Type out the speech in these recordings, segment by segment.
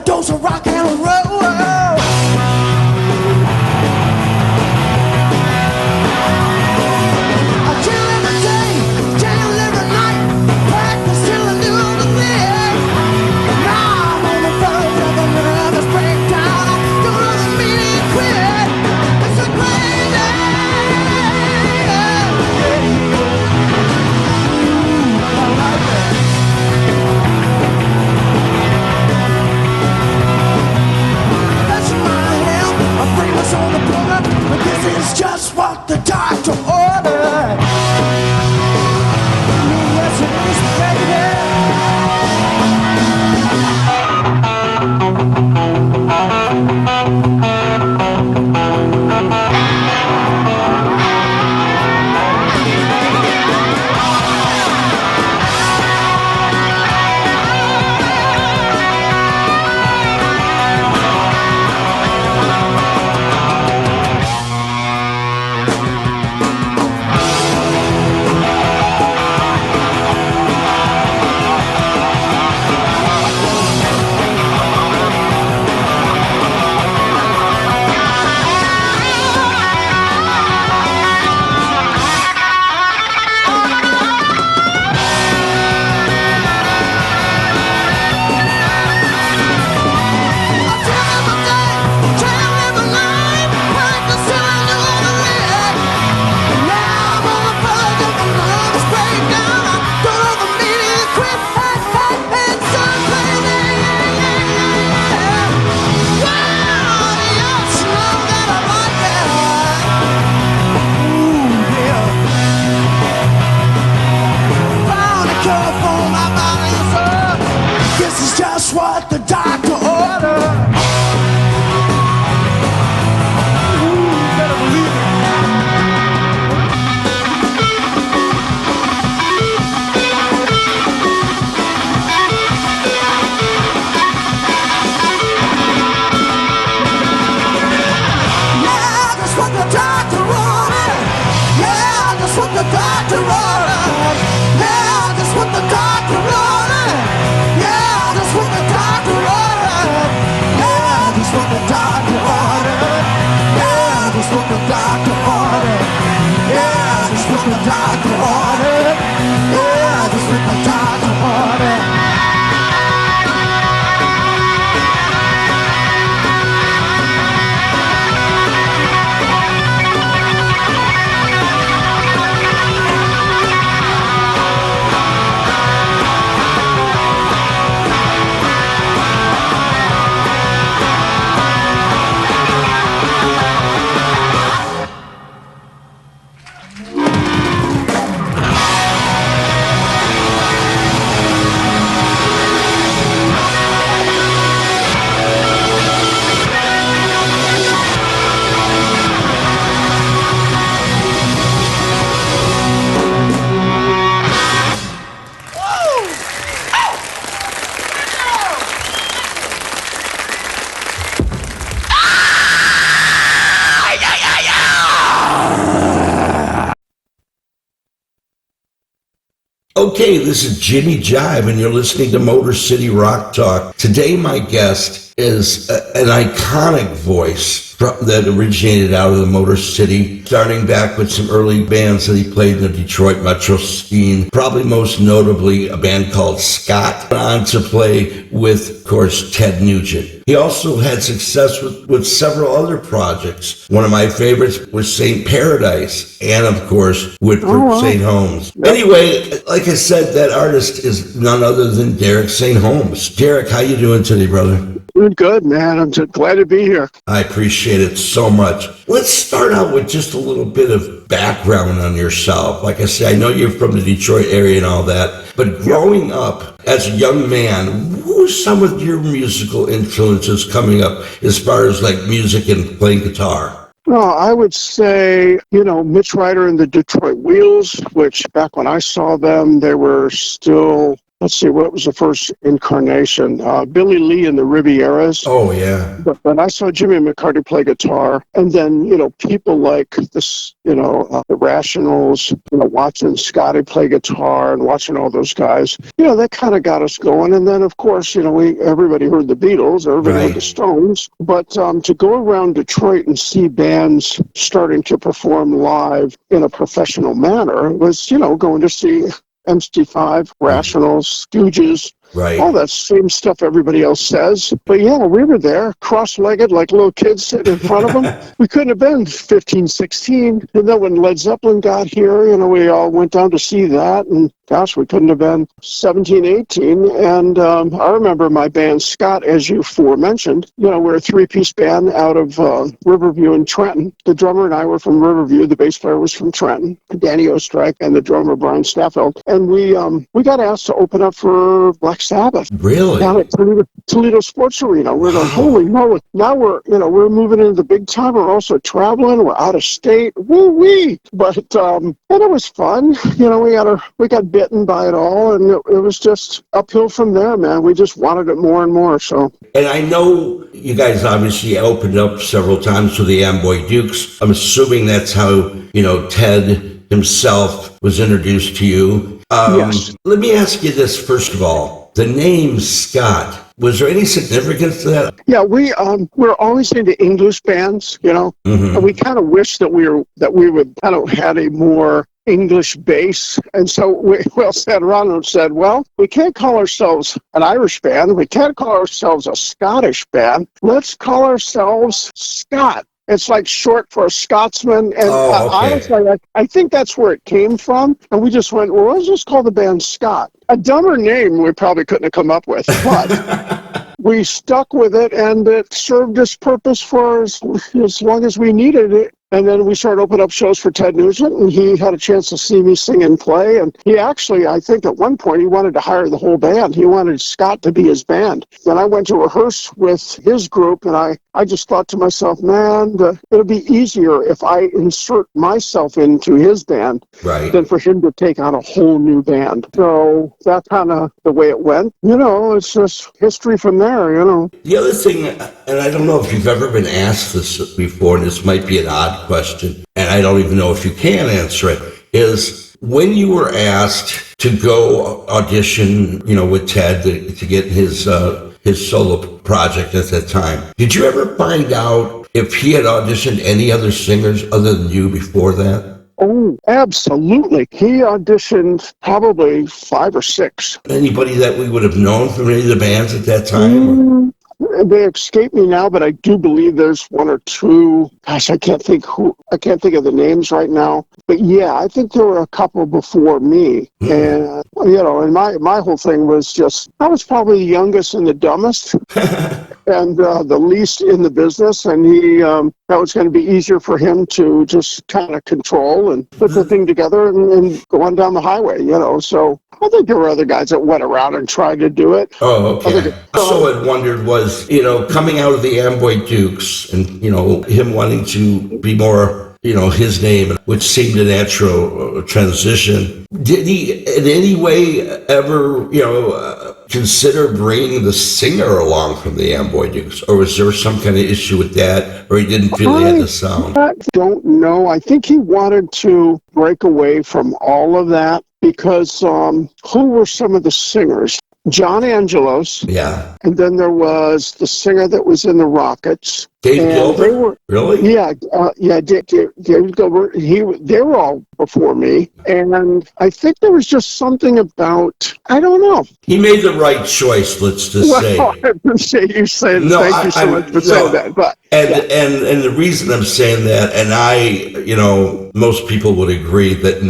dose of rock and roll. I chill every day, jail every night, practice till I do the thing. Now I'm on the verge of a nervous breakdown. I don't know the meaning of quit. It's a great day. I like it. That's my help. I'm famous on the border, but this is just what the doctor ordered. Yes, it is, baby. What the doctor ordered. You better believe it. Yeah, that's what the doctor ordered. Yeah, that's what the doctor ordered. Yeah, that's what the doctor ordered. Yeah, that's what the doctor ordered. Yeah, that's what the doctor ordered. Yeah, that's what the doctor ordered. Yeah, that's what the doctor ordered. Yeah, that's what the doctor ordered. Okay, this is Jimmy Jive, and you're listening to Motor City Rock Talk. Today, my guest is an iconic voice that originated out of the Motor City, starting back with some early bands that he played in the Detroit metro scene, probably most notably a band called Scott, went on to play with, of course, Ted Nugent. He also had success with several other projects. One of my favorites was St. Paradise, and of course, Whitford, St.Holmes. Yep. Anyway, like I said, that artist is none other than Derek St.Holmes. Derek, how you doing today, brother? Doing good, man. I'm just glad to be here. I appreciate it so much. Let's start out with just a little bit of background on yourself. Like I say, I know you're from the Detroit area and all that, but growing up as a young man, who are some of your musical influences coming up as far as like music and playing guitar? Well, I would say, Mitch Ryder and the Detroit Wheels, which back when I saw them, they were still let's see, what was the first incarnation? Billy Lee and the Rivieras. Oh, yeah. But I saw Jimmy McCarty play guitar, and then, people like this, the Rationals, watching Scotty play guitar and watching all those guys, that kind of got us going. And then, of course, everybody heard the Beatles, everybody heard the Stones. But to go around Detroit and see bands starting to perform live in a professional manner was, going to see MC5, Rationals, Stooges, all that same stuff everybody else says. But yeah, we were there, cross-legged like little kids sitting in front of them. We couldn't have been 15, 16. And then when Led Zeppelin got here, we all went down to see that. And gosh, we couldn't have been 17, 18. And I remember my band, Scott, as you aforementioned, we're a three-piece band out of Riverview and Trenton. The drummer and I were from Riverview. The bass player was from Trenton, Danny Ostrike, and the drummer, Brian Staffeld. And we got asked to open up for Black Sabbath. Really? Down at Toledo Sports Arena. We're like, holy moly. Now we're moving into the big time. We're also traveling. We're out of state. Woo-wee. But, and it was fun. We got bitten by it all, and it was just uphill from there, man. We just wanted it more and more, so. And I know you guys obviously opened up several times for the Amboy Dukes. I'm assuming that's how, Ted himself was introduced to you. Yes. Let me ask you this, first of all. The name Scott, was there any significance to that? Yeah, we're always into English bands, and we kind of wish that we would kind of had a more English base. And so we all sat around and said, well, we can't call ourselves an Irish band. We can't call ourselves a Scottish band. Let's call ourselves Scott. It's like short for a Scotsman. And honestly, I think that's where it came from. And we just went, well, let's just call the band Scott. A dumber name we probably couldn't have come up with, but we stuck with it, and it served its purpose for as long as we needed it. And then we started opening up shows for Ted Nugent, and he had a chance to see me sing and play. And he actually, I think at one point, he wanted to hire the whole band. He wanted Scott to be his band. Then I went to rehearse with his group, and I just thought to myself, man, it'll be easier if I insert myself into his band than for him to take on a whole new band. So that's kind of the way it went. It's just history from there, The other thing, and I don't know if you've ever been asked this before, and this might be an odd question, and I don't even know if you can answer it, is when you were asked to go audition, with Ted to get his solo project at that time, did you ever find out if he had auditioned any other singers other than you before that? Oh, absolutely. He auditioned probably 5 or 6. Anybody that we would have known from any of the bands at that time? They escape me now, but I do believe there's 1 or 2. Gosh, I can't think of the names right now. But yeah, I think there were a couple before me. And, and my whole thing was just, I was probably the youngest and the dumbest. And the least in the business, and that was going to be easier for him to just kind of control and put the thing together and go on down the highway, So I think there were other guys that went around and tried to do it. Oh, okay. Also, I wondered was, coming out of the Amboy Dukes and, him wanting to be more, his name, which seemed a natural transition. Did he in any way ever, consider bringing the singer along from the Amboy Dukes? Or was there some kind of issue with that? Or he didn't feel he had the sound? I don't know. I think he wanted to break away from all of that because who were some of the singers? John Angelos. Yeah. And then there was the singer that was in the Rockets. Dave Gilbert? Really? Yeah, Dave Gilbert. They were all before me. And I think there was just something about, I don't know. He made the right choice, let's just say. I appreciate you saying thank you so much for saying that. But, and the reason I'm saying that, and most people would agree that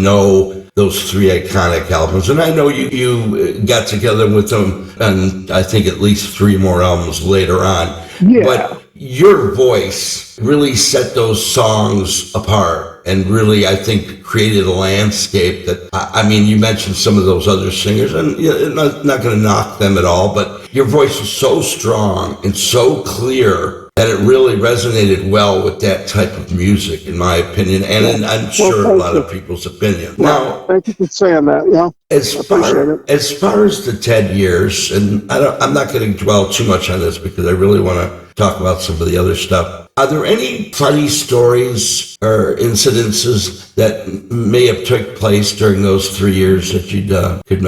those 3 iconic albums. And I know you got together with them, and I think at least 3 more albums later on. Yeah. But your voice really set those songs apart and really, I think, created a landscape that, you mentioned some of those other singers, and not going to knock them at all, but your voice was so strong and so clear And it really resonated well with that type of music, in my opinion, and I'm sure a lot of people's opinion. Now, thank you for saying that. Yeah, as far as the Ted years, and I'm not going to dwell too much on this because I really want to talk about some of the other stuff. Are there any funny stories or incidences that may have took place during those 3 years that you could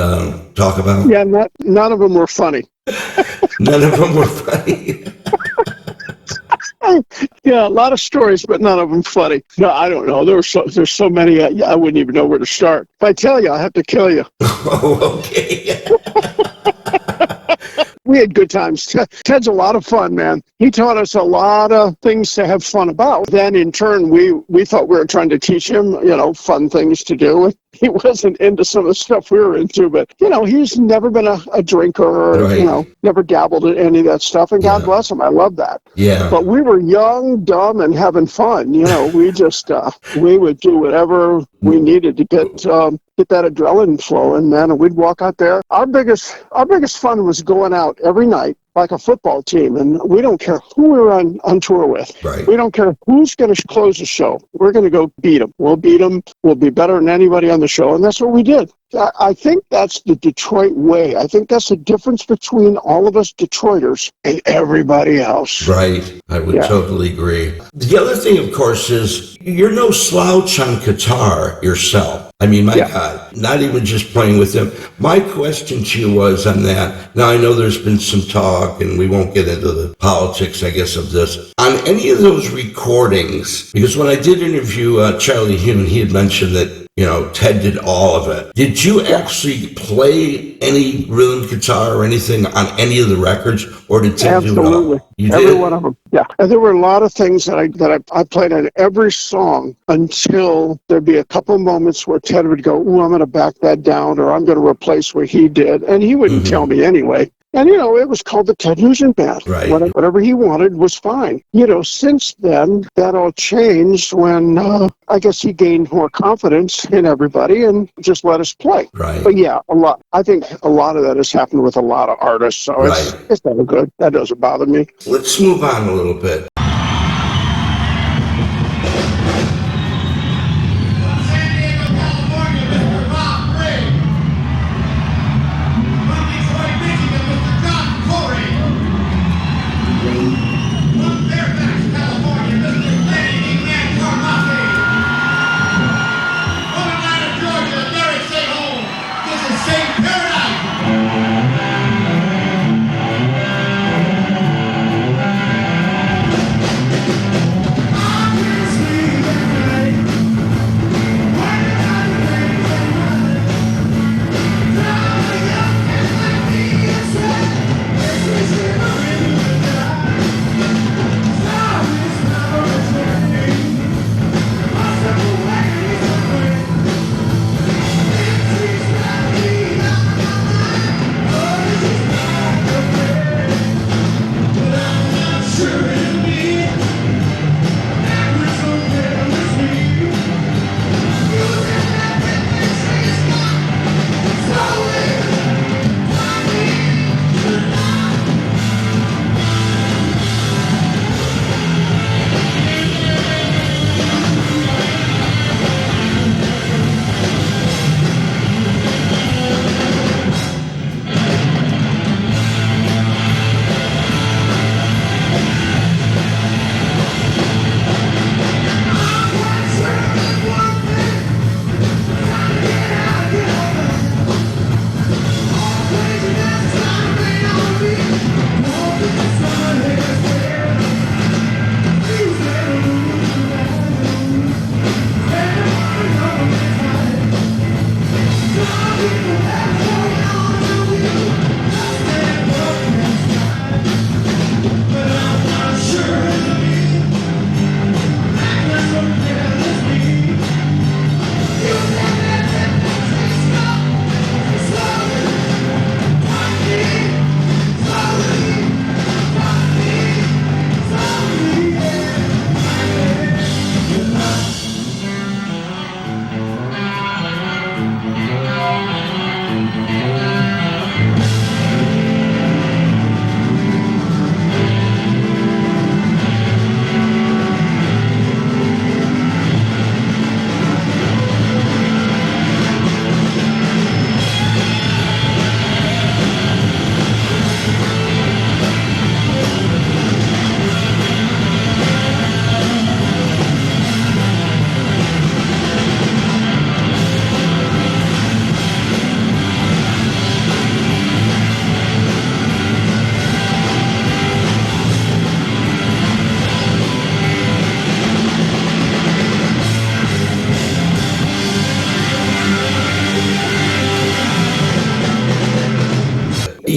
talk about? Yeah, none of them were funny. None of them were funny. Yeah, a lot of stories, but none of them funny. No, I don't know. There's so many. I wouldn't even know where to start. If I tell you, I'll have to kill you. Oh, okay. We had good times. Ted's a lot of fun, man. He taught us a lot of things to have fun about. Then, in turn, we thought we were trying to teach him, fun things to do. He wasn't into some of the stuff we were into, but, he's never been a drinker or, right. Never dabbled in any of that stuff. And God bless him. I love that. Yeah. But we were young, dumb, and having fun. We just, we would do whatever we needed to get that adrenaline flowing, man. And we'd walk out there. Our biggest fun was going out every night like a football team, and we don't care who we're on tour with. Right. We don't care who's going to close the show. We're going to go beat them. We'll beat them. We'll be better than anybody on the show, and that's what we did. I think that's the Detroit way. I think that's the difference between all of us Detroiters and everybody else. Right. I would totally agree. The other thing, of course, is you're no slouch on guitar yourself. I mean, my God, not even just playing with him. My question to you was on that. Now, I know there's been some talk, and we won't get into the politics, I guess, of this. On any of those recordings, because when I did interview Charlie Hume, he had mentioned that, Ted did all of it. Did you actually play any rhythm guitar or anything on any of the records, or did Ted do it all? Absolutely. Every one of them. Yeah. And there were a lot of things that I played on every song until there'd be a couple moments where Ted would go, "Ooh, I'm going to back that down," or "I'm going to replace what he did." And he wouldn't tell me anyway. And, it was called the Ted Nugent Band. Right. Whatever he wanted was fine. Since then, that all changed when I guess he gained more confidence in everybody and just let us play. Right. But yeah, I think a lot of that has happened with a lot of artists. So it's never good. That doesn't bother me. Let's move on a little bit.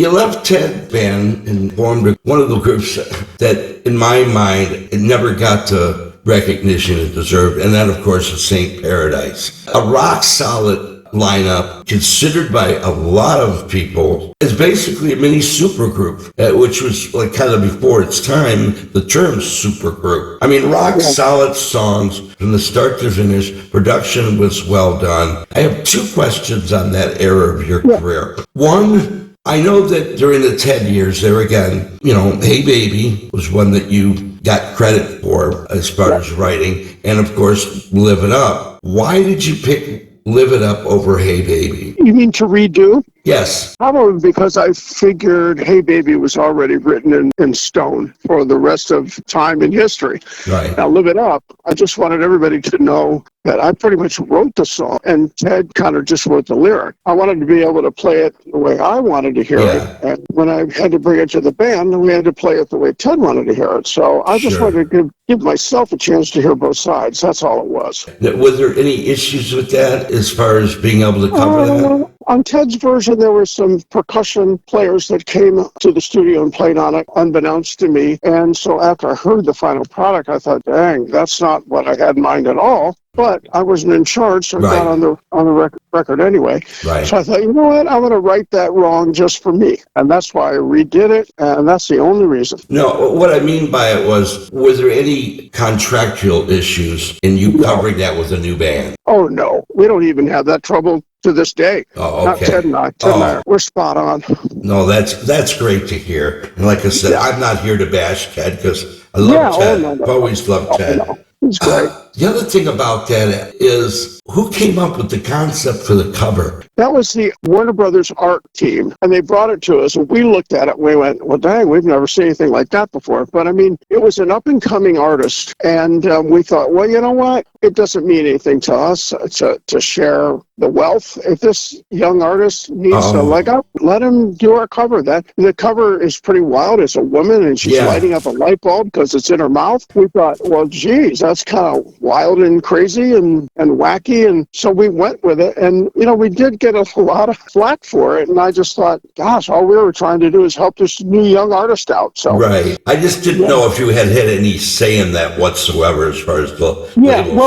You left Ted Band and formed one of the groups that, in my mind, it never got to recognition it deserved, and that, of course, is St. Paradise. A rock-solid lineup considered by a lot of people as basically a mini supergroup, which was like kind of before its time, the term supergroup. I mean, rock solid songs from the start to finish. Production was well done. I have two questions on that era of your career. One, I know that during the 10 years there again, Hey Baby was one that you got credit for as far as writing, and of course, Live It Up. Why did you pick Live It Up over Hey Baby? You mean to redo? Yes. Probably because I figured Hey Baby was already written in stone for the rest of time in history. Right. Now, Live It Up, I just wanted everybody to know that I pretty much wrote the song, and Ted kind of just wrote the lyric. I wanted to be able to play it the way I wanted to hear it, and when I had to bring it to the band, we had to play it the way Ted wanted to hear it. So I just wanted to give myself a chance to hear both sides. That's all it was. Was there any issues with that as far as being able to cover that? On Ted's version, there were some percussion players that came to the studio and played on it, unbeknownst to me. And so after I heard the final product, I thought, dang, that's not what I had in mind at all. But I wasn't in charge, so I got on the record anyway. Right. So I thought, you know what, I'm going to right that wrong just for me. And that's why I redid it, and that's the only reason. No, what I mean by it was there any contractual issues in you covering that with a new band? Oh, no. We don't even have that trouble to this day. Oh, okay. Not Ted and I. Ted and I, we're spot on. No, that's great to hear. And like I said, I'm not here to bash Ted because I love Ted. I've always loved Ted. No. It's great. The other thing about that is who came up with the concept for the cover? That was the Warner Brothers art team, and they brought it to us, and we looked at it, and we went, well, dang, we've never seen anything like that before. But, I mean, it was an up-and-coming artist, and we thought, well, you know what? It doesn't mean anything to us to share the wealth. If this young artist needs a leg up, let him do our cover. The cover is pretty wild. It's a woman, and she's lighting up a light bulb because it's in her mouth. We thought, well, geez, that's kind of wild and crazy and wacky, and so we went with it, and we did get a lot of flack for it, and I just thought, gosh, all we were trying to do is help this new young artist out. So right, I just didn't know if you had any say in that whatsoever as far as the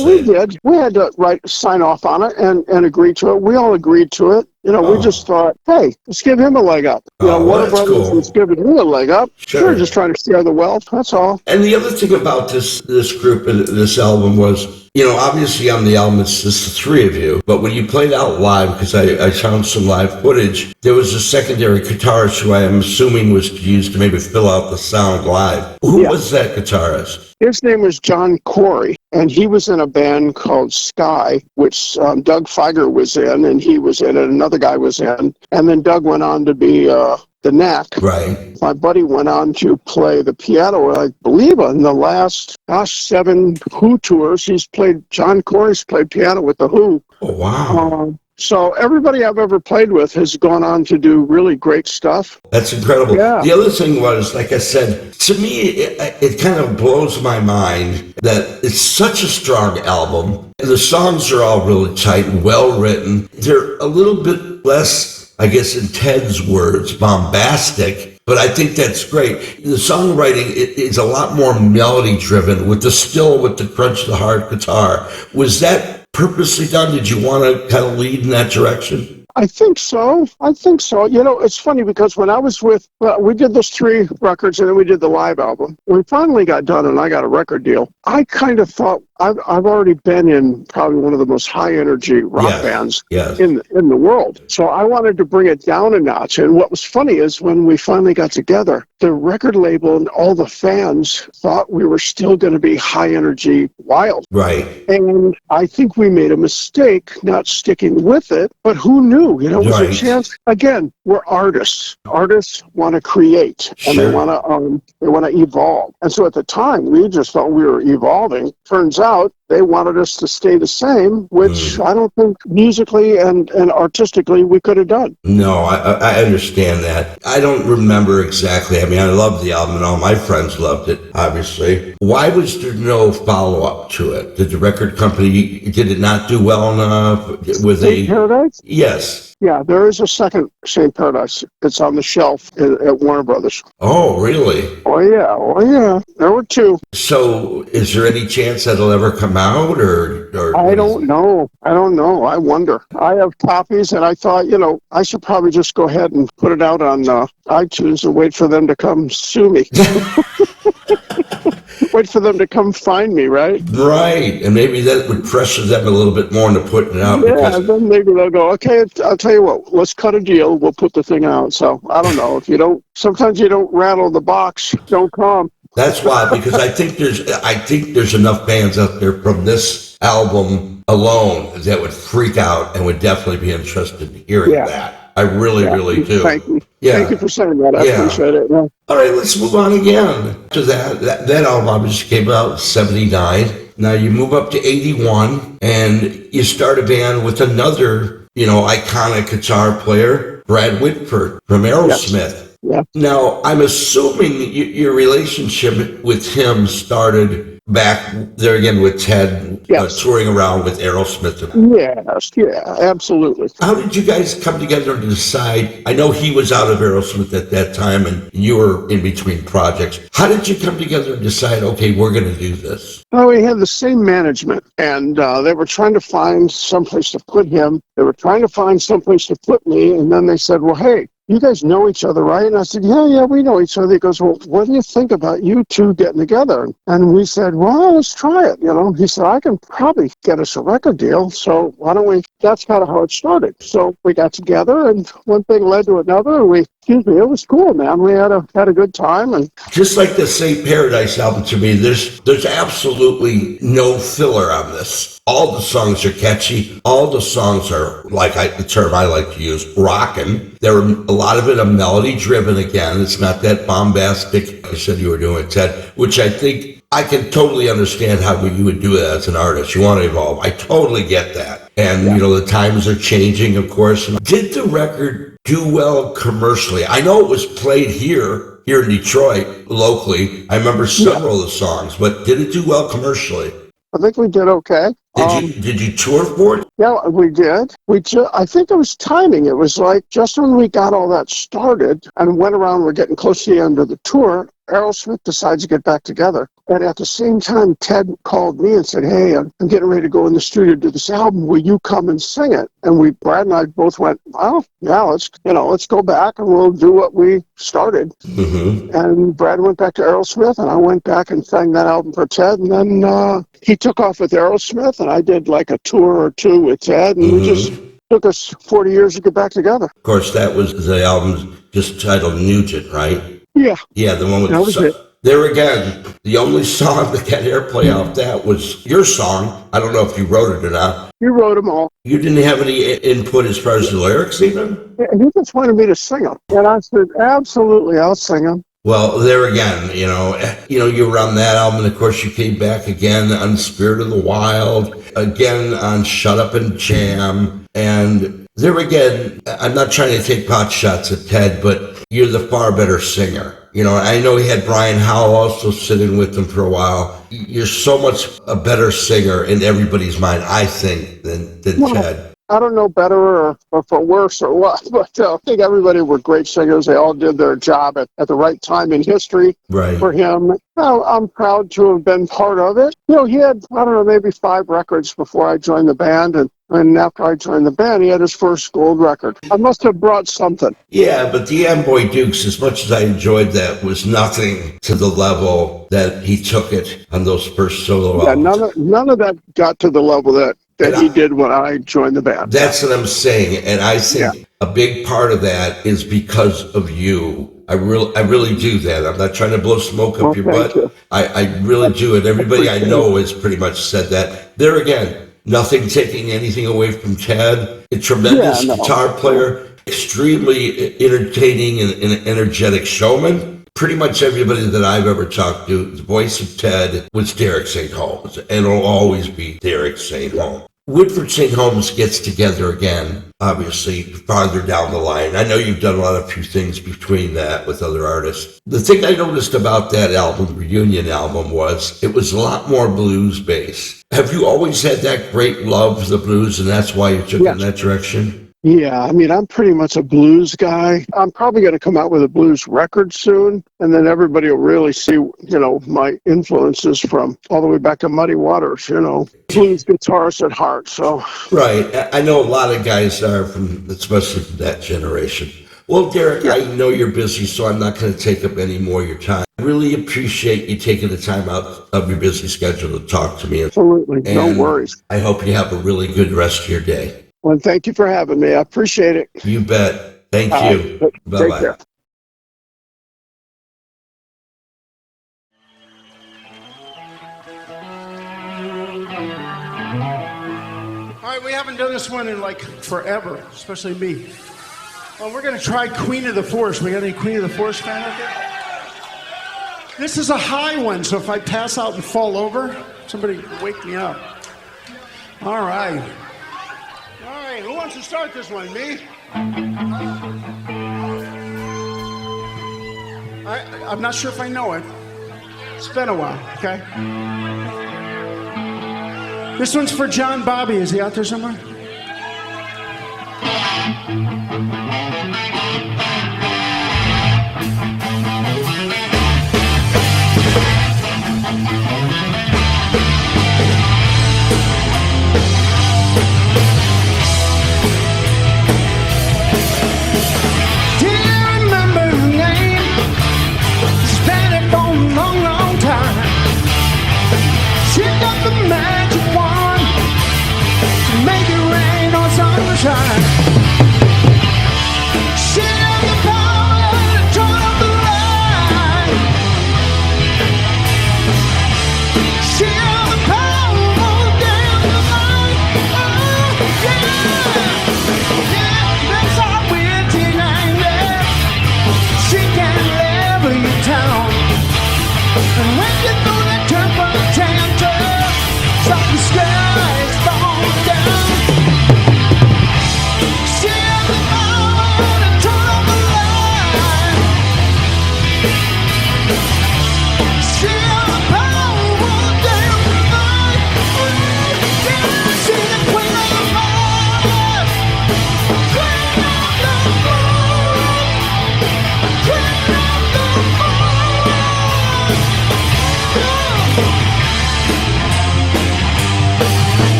we did. We had to sign off on it and agree to it. We all agreed to it. We just thought, hey, let's give him a leg up. Warner Brothers was giving him a leg up. Sure. We're just trying to share the wealth. That's all. And the other thing about this group and this album was, obviously on the album it's just the three of you, but when you played out live, because I found some live footage, there was a secondary guitarist who I am assuming was used to maybe fill out the sound live. Who was that guitarist? His name was John Corey, and he was in a band called Sky, which Doug Feiger was in, and he was in it. Another guy was in, and then Doug went on to be the Knack. Right. My buddy went on to play the piano, I believe, in the last 7 Who tours. John Corey's played piano with the Who. Oh, wow. So everybody I've ever played with has gone on to do really great stuff. That's incredible. Yeah. The other thing was, like I said, to me, it kind of blows my mind that it's such a strong album. The songs are all really tight, well written. They're a little bit less, I guess, in Ted's words, bombastic. But I think that's great. The songwriting is a lot more melody driven with the crunch of the hard guitar. Was that purposely done? Did you want to kind of lead in that direction? I think so. It's funny because when I was we did those 3 records and then we did the live album. When we finally got done and I got a record deal, I kind of thought I've already been in probably one of the most high energy rock bands in the world. So I wanted to bring it down a notch. And what was funny is when we finally got together, the record label and all the fans thought we were still going to be high energy wild. Right. And I think we made a mistake not sticking with it, but who knew? It was a chance. Again, we're artists. Artists want to create and they want to evolve. And so at the time, we just thought we were evolving. Turns out out, they wanted us to stay the same, which I don't think musically and artistically we could have done. No, I understand that. I don't remember exactly. I mean, I loved the album and all my friends loved it, obviously. Why was there no follow-up to it? Did the record company, did it not do well enough? Was St. Paradise? Yes. Yeah, there is a second St. Paradise. It's on the shelf at Warner Brothers. Oh, really? Oh, yeah. There were two. So is there any chance that'll ever come out or I don't know. I wonder. I have copies and I thought, I should probably just go ahead and put it out on iTunes and wait for them to come sue me. Wait for them to come find me, right? Right. And maybe that would pressure them a little bit more into putting it out. Yeah, then maybe they'll go, okay, I'll tell you what, let's cut a deal. We'll put the thing out. So I don't know. Sometimes you don't rattle the box, don't come. That's why, because I think there's enough bands out there from this album alone that would freak out and would definitely be interested in hearing that. I really do. Thank you. Yeah. Thank you for saying that. I appreciate it. Yeah. All right, let's move on again. To that album obviously came out in 79. Now you move up to 81 and you start a band with another, iconic guitar player, Brad Whitford from Aerosmith. Yes. Yeah. Now, I'm assuming your relationship with him started back there again with Ted, touring around with Aerosmith. Yes, absolutely. How did you guys come together to decide? I know he was out of Aerosmith at that time and you were in between projects. How did you come together and decide, okay, we're going to do this? Well, we had the same management, and they were trying to find someplace to put him. They were trying to find someplace to put me, and then they said, well, hey, you guys know each other, right? And I said, yeah, we know each other. He goes, well, what do you think about you two getting together? And we said, well, let's try it. He said, I can probably get us a record deal. So why don't we, that's kind of how it started. So we got together and one thing led to another. It was cool, man. We had a good time. And just like the St. Paradise album to me, there's absolutely no filler on this. All the songs are catchy. All the songs are, like the term I like to use, rockin'. There are a lot of it are melody driven again. It's not that bombastic, like you said you were doing, Ted, which I think I can totally understand how you would do that as an artist. You want to evolve. I totally get that. And, the times are changing, of course. Did the record do well commercially? I know it was played here in Detroit, locally. I remember several of the songs, but did it do well commercially? I think we did okay. Did you tour for it? Yeah, we did. I think it was timing. It was like just when we got all that started and went around, we're getting close to the end of the tour, Aerosmith decides to get back together. And at the same time, Ted called me and said, hey, I'm getting ready to go in the studio to do this album. Will you come and sing it? And Brad and I both went, well, yeah, let's go back and we'll do what we started. Mm-hmm. And Brad went back to Aerosmith and I went back and sang that album for Ted. And then he took off with Aerosmith and I did like a tour or two with Ted. And we just took us 40 years to get back together. Of course, that was the album just titled Nugent, right? Yeah. Yeah, the one with that was it. There again, the only song that got airplay off that was your song. I don't know if you wrote it or not. You wrote them all. You didn't have any input as far as the lyrics even? Yeah, he just wanted me to sing them. And I said, absolutely, I'll sing them. Well, there again, you were on that album, and of course you came back again on Spirit of the Wild, again on Shut Up and Jam, and there again, I'm not trying to take pot shots at Ted, but you're the far better singer. I know he had Brian Howell also sitting with him for a while. You're so much a better singer in everybody's mind, I think, than Ted. I don't know better or for worse or what, but I think everybody were great singers. They all did their job at the right time in history for him. I'm proud to have been part of it. He had, maybe 5 records before I joined the band, and after I joined the band, he had his first gold record. I must have brought something. Yeah, but the Amboy Dukes, as much as I enjoyed that, was nothing to the level that he took it on those first solo albums. None of that got to the level that he did when I joined the band. That's what I'm saying, and I think a big part of that is because of you. I really do that. I'm not trying to blow smoke up your butt. I really do, and everybody I know has pretty much said that. There again, nothing taking anything away from Ted. A tremendous guitar player, extremely entertaining and energetic showman. pretty much everybody that I've ever talked to, the voice of Ted was Derek St. Holmes, and it'll always be Derek St. Holmes. Whitford St. Holmes gets together again, obviously, farther down the line. I know you've done a few things between that with other artists. The thing I noticed about that album, reunion album, was it was a lot more blues-based. Have you always had that great love for the blues, and that's why you took it in that direction? Yeah, I mean, I'm pretty much a blues guy. I'm probably going to come out with a blues record soon, and then everybody will really see, my influences from all the way back to Muddy Waters, blues guitarist at heart, so. Right. I know a lot of guys are especially from that generation. Well, Derek, I know you're busy, so I'm not going to take up any more of your time. I really appreciate you taking the time out of your busy schedule to talk to me. Absolutely. No worries. I hope you have a really good rest of your day. Well, thank you for having me. I appreciate it. You bet. Thank you. Bye-bye. Take care. All right, we haven't done this one in forever, especially me. Well, we're going to try Queen of the Forest. We got any Queen of the Forest fan out there? This is a high one, so if I pass out and fall over, somebody wake me up. All right. Who wants to start this one? Me? I'm not sure if I know it. It's been a while, okay? This one's for John Bobby. Is he out there somewhere?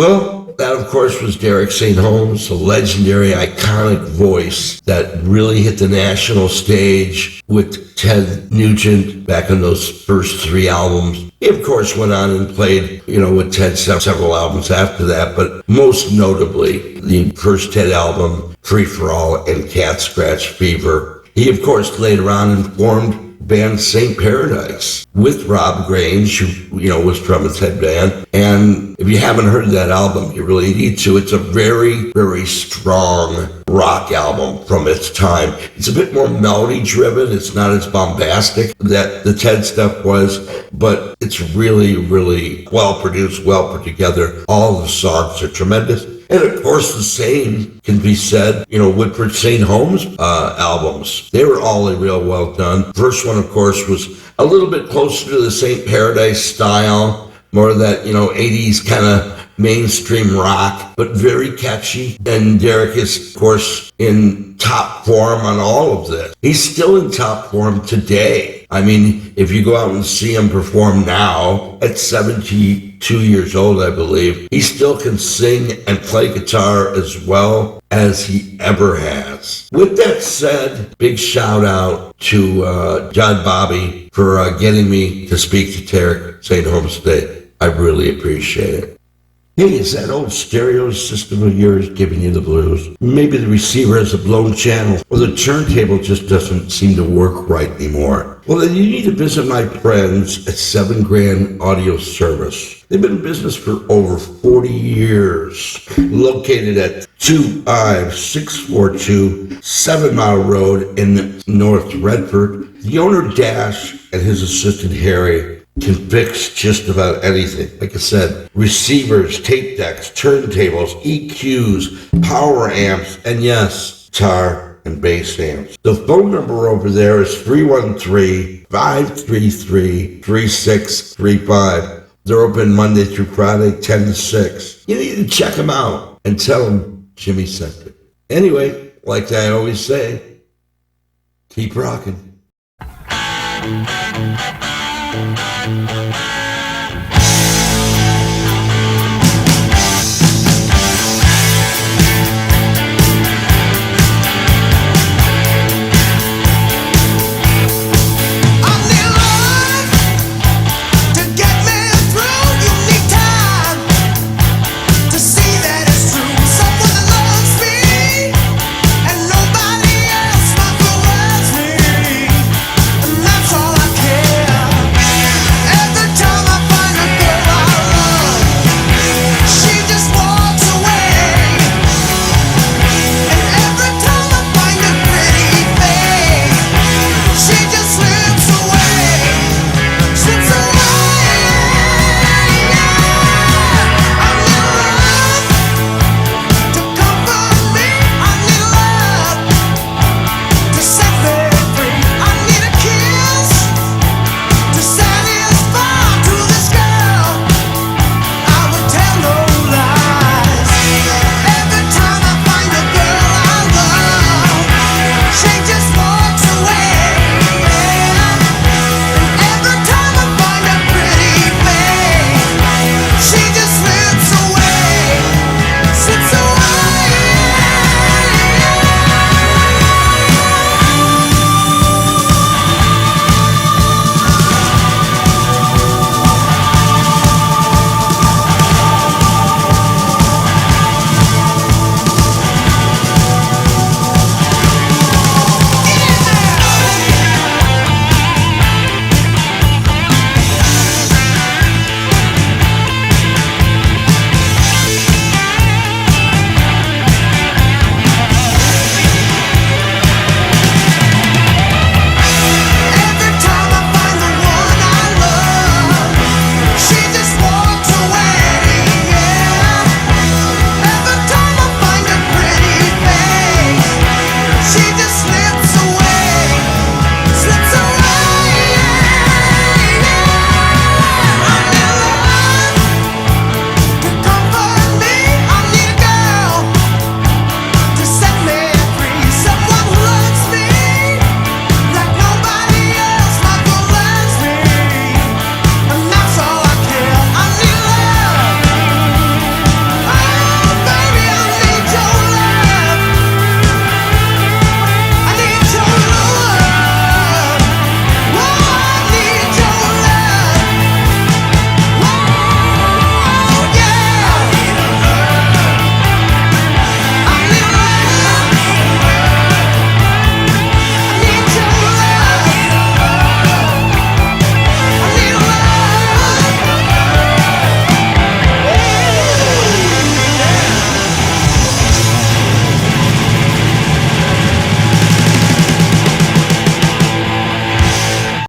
Well, that, of course, was Derek St. Holmes, a legendary, iconic voice that really hit the national stage with Ted Nugent back in those first 3 albums. He, of course, went on and played, with Ted several albums after that, but most notably, the first Ted album, Free for All and Cat Scratch Fever. He, of course, later on formed band St. Paradise with Rob Grange, who, was from a Ted band. And if you haven't heard that album, you really need to. It's a very, very strong rock album from its time. It's a bit more melody driven. It's not as bombastic that the Ted stuff was, but it's really, really well produced, well put together. All the songs are tremendous. And of course, the same can be said, Whitford St. Holmes albums. They were all real well done. First one, of course, was a little bit closer to the St. Paradise style, more of that, 80s kind of mainstream rock, but very catchy. And Derek is, of course, in top form on all of this. He's still in top form today. I mean, if you go out and see him perform now, at 72 years old, I believe, he still can sing and play guitar as well as he ever has. With that said, big shout out to John Bobby for getting me to speak to Derek St. Holmes today. I really appreciate it. Hey, is that old stereo system of yours giving you the blues? Maybe the receiver has a blown channel, or the turntable just doesn't seem to work right anymore. Well, then you need to visit my friends at 7 Grand Audio Service. They've been in business for over 40 years, located at 25642 7 Mile Road in North Redford. The owner, Dash, and his assistant, Harry, can fix just about anything. Like I said, receivers, tape decks, turntables, EQs, power amps, and yes, guitar and bass amps. The phone number over there is 313-533-3635. They're open Monday through Friday, 10 to 6. You need to check them out and tell them Jimmy sent it. Anyway, like I always say, keep rocking.